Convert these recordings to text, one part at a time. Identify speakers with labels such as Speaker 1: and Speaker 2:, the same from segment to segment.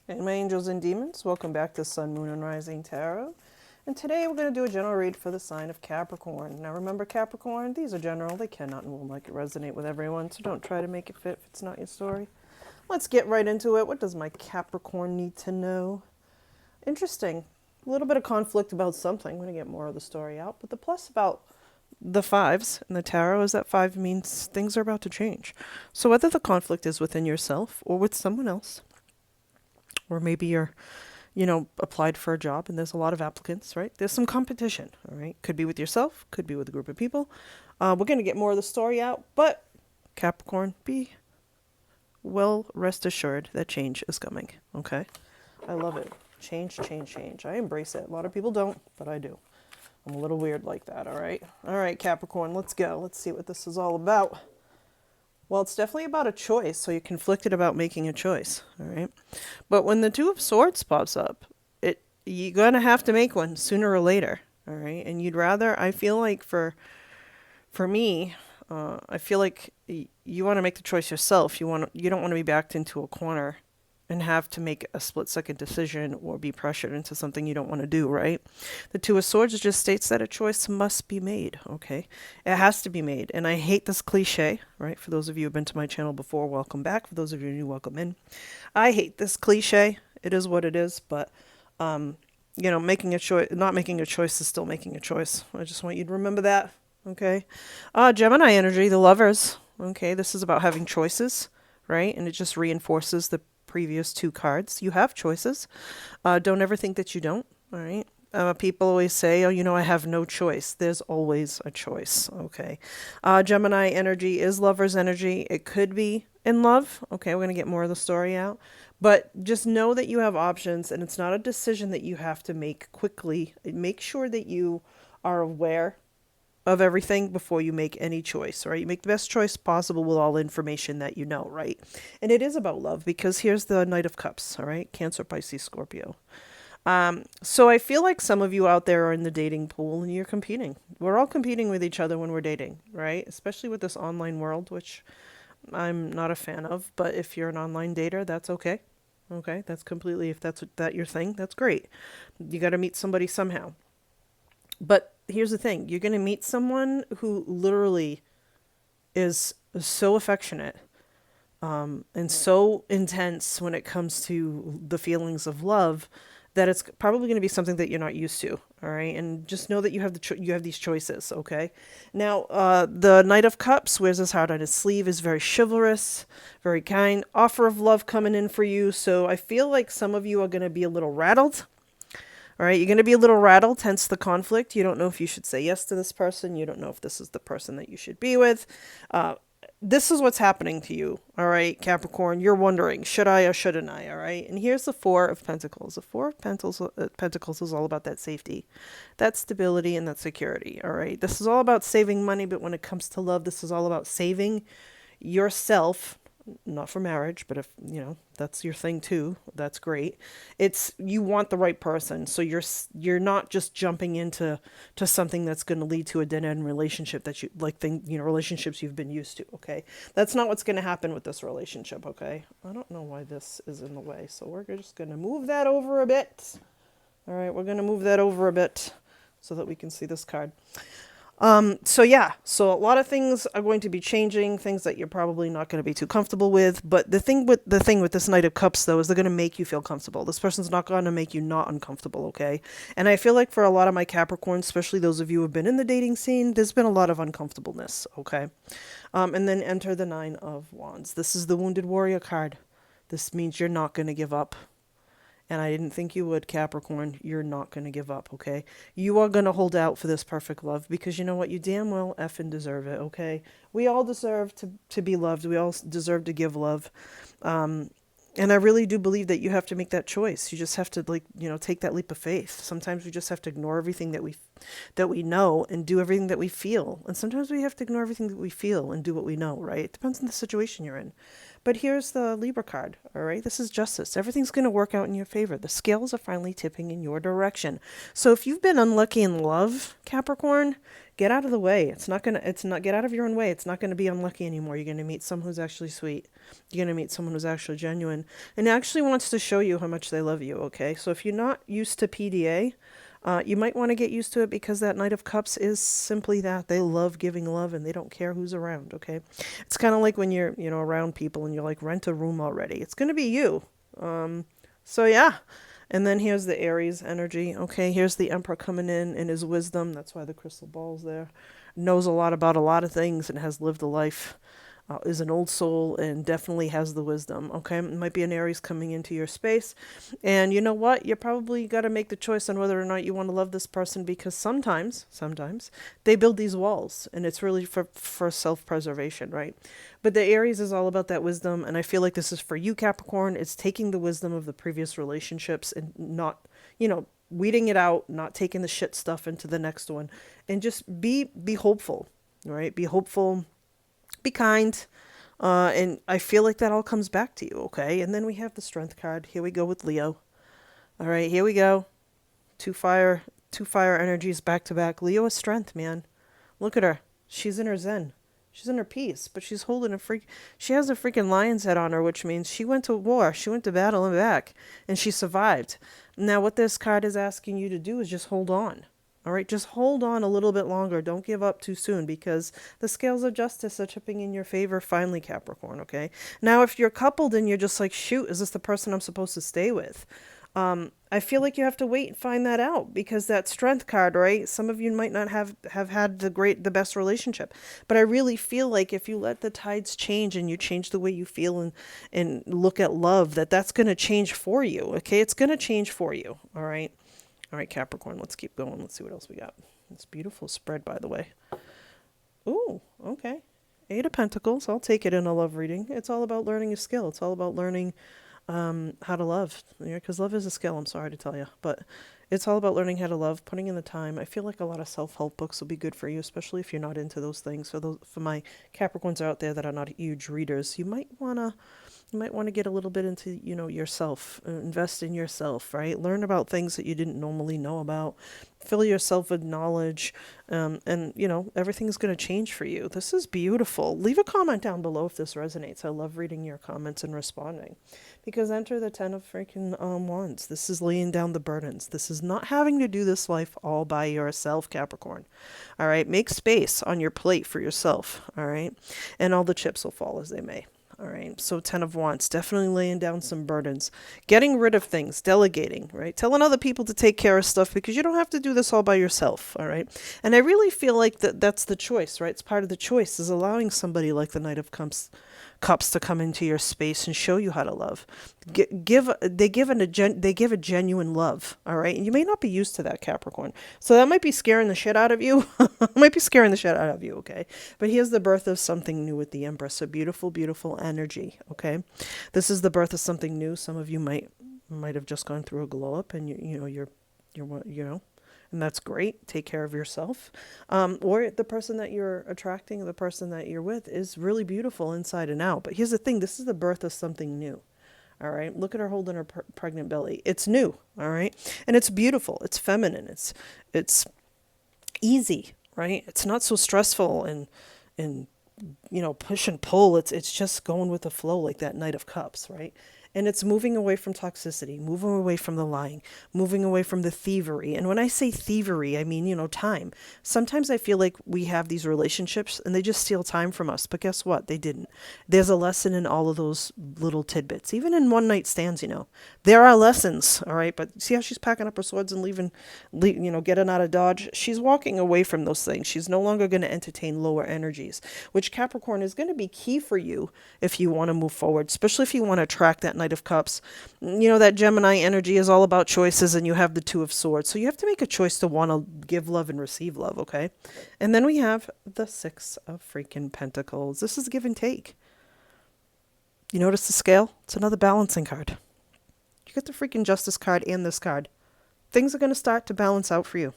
Speaker 1: Hey, my angels and demons, welcome back to Sun, Moon, and Rising Tarot. And today we're going to do a general read for the sign of Capricorn. Now remember, Capricorn, these are general. They cannot and will not resonate with everyone, so don't try to make it fit if it's not your story. Let's get right into it. What does my Capricorn need to know? Interesting. A little bit of conflict about something. I'm going to get more of the story out. But the plus about the fives in the tarot is that five means things are about to change. So whether the conflict is within yourself or with someone else, or maybe you're applied for a job and there's a lot of applicants, right? There's some competition, all right? Could be with yourself, could be with a group of people. We're going to get more of the story out, but Capricorn, be well rest assured that change is coming, okay? I love it. Change, change, change. I embrace it. A lot of people don't, but I do. I'm a little weird like that, all right? All right, Capricorn, let's go. Let's see what this is all about. Well, it's definitely about a choice, so you're conflicted about making a choice, all right? But when the Two of Swords pops up, you're going to have to make one sooner or later, all right? And you'd rather, I feel like for me, I feel like you want to make the choice yourself. You don't want to be backed into a corner and have to make a split-second decision or be pressured into something you don't want to do, right? The Two of Swords just states that a choice must be made, okay? It has to be made. And I hate this cliche, right? For those of you who have been to my channel before, welcome back. For those of you new, welcome in. I hate this cliche. It is what it is, but, making a choice, not making a choice is still making a choice. I just want you to remember that, okay? Gemini energy, the lovers, okay? This is about having choices, right? And it just reinforces the previous two cards. You have choices. Don't ever think that you don't. All right. People always say, oh, I have no choice. There's always a choice. Okay. Gemini energy is lover's energy. It could be in love. Okay. We're going to get more of the story out. But just know that you have options and it's not a decision that you have to make quickly. Make sure that you are aware of everything before you make any choice, right? You make the best choice possible with all information that you know, right? And it is about love because here's the Knight of Cups, all right? Cancer, Pisces, Scorpio. So I feel like some of you out there are in the dating pool and you're competing. We're all competing with each other when we're dating, right? Especially with this online world, which I'm not a fan of. But if you're an online dater, that's okay. Okay, that's completely, if that's your thing, that's great. You got to meet somebody somehow. But here's the thing. You're going to meet someone who literally is so affectionate and so intense when it comes to the feelings of love that it's probably going to be something that you're not used to. All right. And just know that you have you have these choices. Okay. Now, the Knight of Cups wears his heart on his sleeve, is very chivalrous, very kind, offer of love coming in for you. So I feel like some of you are going to be a little rattled. All right, you're going to be a little rattled, hence the conflict. You don't know if you should say yes to this person. You don't know if this is the person that you should be with. This is what's happening to you, all right, Capricorn. You're wondering, should I or shouldn't I, all right? And here's the Four of Pentacles. The Four of Pentacles is all about that safety, that stability, and that security, all right? This is all about saving money, but when it comes to love, this is all about saving yourself, not for marriage, but if that's your thing too, that's great. It's, you want the right person, so you're not just jumping into something that's going to lead to a dead end relationship that you like, relationships you've been used to. Okay, that's not what's going to happen with this relationship. Okay, I don't know why this is in the way, so we're just going to move that over a bit. All right, we're going to move that over a bit so that we can see this card. So a lot of things are going to be changing, things that you're probably not going to be too comfortable with. But the thing with this Knight of Cups, though, is they're going to make you feel comfortable. This person's not going to make you not uncomfortable, okay? And I feel like for a lot of my Capricorns, especially those of you who have been in the dating scene, there's been a lot of uncomfortableness, okay? And then enter the Nine of Wands. This is the Wounded Warrior card. This means you're not going to give up. And I didn't think you would, Capricorn. You're not going to give up, okay? You are going to hold out for this perfect love because you know what? You damn well effing deserve it, okay? We all deserve to be loved. We all deserve to give love. And I really do believe that you have to make that choice. You just have to, take that leap of faith. Sometimes we just have to ignore everything that we know and do everything that we feel. And sometimes we have to ignore everything that we feel and do what we know, right? It depends on the situation you're in. But here's the Libra card, all right? This is justice. Everything's going to work out in your favor. The scales are finally tipping in your direction. So if you've been unlucky in love, Capricorn, Get out of the way. Get out of your own way. It's not gonna be unlucky anymore. You're gonna meet someone who's actually sweet. You're gonna meet someone who's actually genuine and actually wants to show you how much they love you, okay? So if you're not used to PDA, you might want to get used to it because that Knight of Cups is simply that. They love giving love and they don't care who's around, okay? It's kind of like when you're, around people and you're like, rent a room already. It's going to be you. So yeah. And then here's the Aries energy, okay? Here's the Emperor coming in his wisdom. That's why the crystal ball's there. Knows a lot about a lot of things and has lived a life. Is an old soul and definitely has the wisdom, okay? It might be an Aries coming into your space. And you know what? You probably got to make the choice on whether or not you want to love this person because sometimes they build these walls and it's really for self-preservation, right? But the Aries is all about that wisdom. And I feel like this is for you, Capricorn. It's taking the wisdom of the previous relationships and not, weeding it out, not taking the shit stuff into the next one. And just be hopeful, right? Be hopeful. Be kind, and I feel like that all comes back to you, okay? And then we have the Strength card. Here we go with Leo. All right, here we go. Two fire energies back to back. Leo is strength, man. Look at her. She's in her zen. She's in her peace, but she's holding she has a freaking lion's head on her, which means she went to war. She went to battle and back, and she survived. Now, what this card is asking you to do is just hold on. All right, just hold on a little bit longer. Don't give up too soon because the scales of justice are tipping in your favor finally, Capricorn, okay? Now, if you're coupled and you're just like, shoot, is this the person I'm supposed to stay with? I feel like you have to wait and find that out because that Strength card, right? Some of you might not have had the best relationship. But I really feel like if you let the tides change and you change the way you feel and look at love, that's going to change for you, okay? It's going to change for you, all right? All right, Capricorn, let's keep going. Let's see what else we got. It's beautiful spread, by the way. Ooh, okay. Eight of Pentacles. I'll take it in a love reading. It's all about learning a skill. It's all about learning how to love. Because love is a skill, I'm sorry to tell you. But it's all about learning how to love, putting in the time. I feel like a lot of self-help books will be good for you, especially if you're not into those things. For my Capricorns out there that are not huge readers, you might want to get a little bit into, yourself, invest in yourself, right? Learn about things that you didn't normally know about. Fill yourself with knowledge, and, everything's going to change for you. This is beautiful. Leave a comment down below if this resonates. I love reading your comments and responding. Because enter the 10 of freaking wands. This is laying down the burdens. This is not having to do this life all by yourself, Capricorn. All right? Make space on your plate for yourself, all right? And all the chips will fall as they may. All right, so 10 of Wands, definitely laying down some burdens, getting rid of things, delegating, right? Telling other people to take care of stuff because you don't have to do this all by yourself, all right? And I really feel like that's the choice, right? It's part of the choice is allowing somebody like the Knight of Cups to come into your space and show you how to love. They give a genuine love, all right? And you may not be used to that, Capricorn. So that might be scaring the shit out of you. Okay? But here's the birth of something new with the Empress, a beautiful, beautiful energy, okay? This is the birth of something new. Some of you might have just gone through a glow up and you're and that's great. Take care of yourself. Or the person that you're attracting, the person that you're with is really beautiful inside and out. But here's the thing. This is the birth of something new. All right. Look at her holding her pregnant belly. It's new. All right. And it's beautiful. It's feminine. It's easy, right? It's not so stressful and push and pull. It's just going with the flow like that Knight of Cups, right? And it's moving away from toxicity, moving away from the lying, moving away from the thievery. And when I say thievery, I mean, time. Sometimes I feel like we have these relationships and they just steal time from us. But guess what? They didn't. There's a lesson in all of those little tidbits. Even in one night stands, there are lessons. All right. But see how she's packing up her swords and leaving, getting out of Dodge. She's walking away from those things. She's no longer going to entertain lower energies, which Capricorn is going to be key for you if you want to move forward, especially if you want to attract that Knight of Cups. That Gemini energy is all about choices and you have the Two of Swords. So you have to make a choice to want to give love and receive love, okay? And then we have the Six of freaking Pentacles. This is give and take. You notice the scale? It's another balancing card. You get the freaking Justice card and this card. Things are going to start to balance out for you,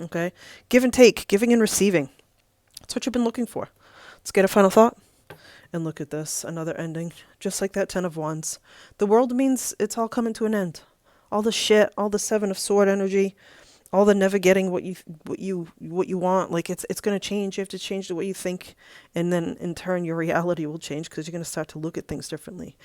Speaker 1: okay? Give and take, giving and receiving. That's what you've been looking for. Let's get a final thought. And look at this, another ending, just like that 10 of Wands. The world means it's all coming to an end. All the shit, all the Seven of Sword energy, all the never getting what you want, like it's going to change. You have to change the way you think, and then in turn your reality will change because you're going to start to look at things differently.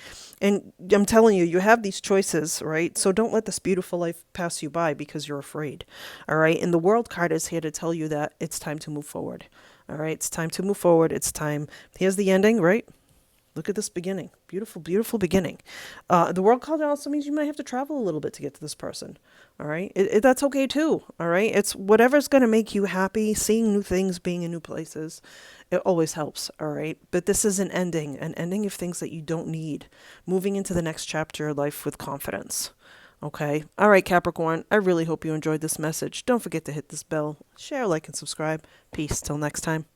Speaker 1: And I'm telling you, you have these choices, right? So don't let this beautiful life pass you by because you're afraid. All right? And the world card is here to tell you that it's time to move forward. All right? It's time to move forward. It's time. Here's the ending, right? Look at this beginning. Beautiful, beautiful beginning. The world card also means you might have to travel a little bit to get to this person. All right. That's okay too. All right. It's whatever's going to make you happy. Seeing new things, being in new places, it always helps. All right. But this is an ending of things that you don't need. Moving into the next chapter of life with confidence. Okay. All right, Capricorn. I really hope you enjoyed this message. Don't forget to hit this bell, share, like, and subscribe. Peace. Till next time.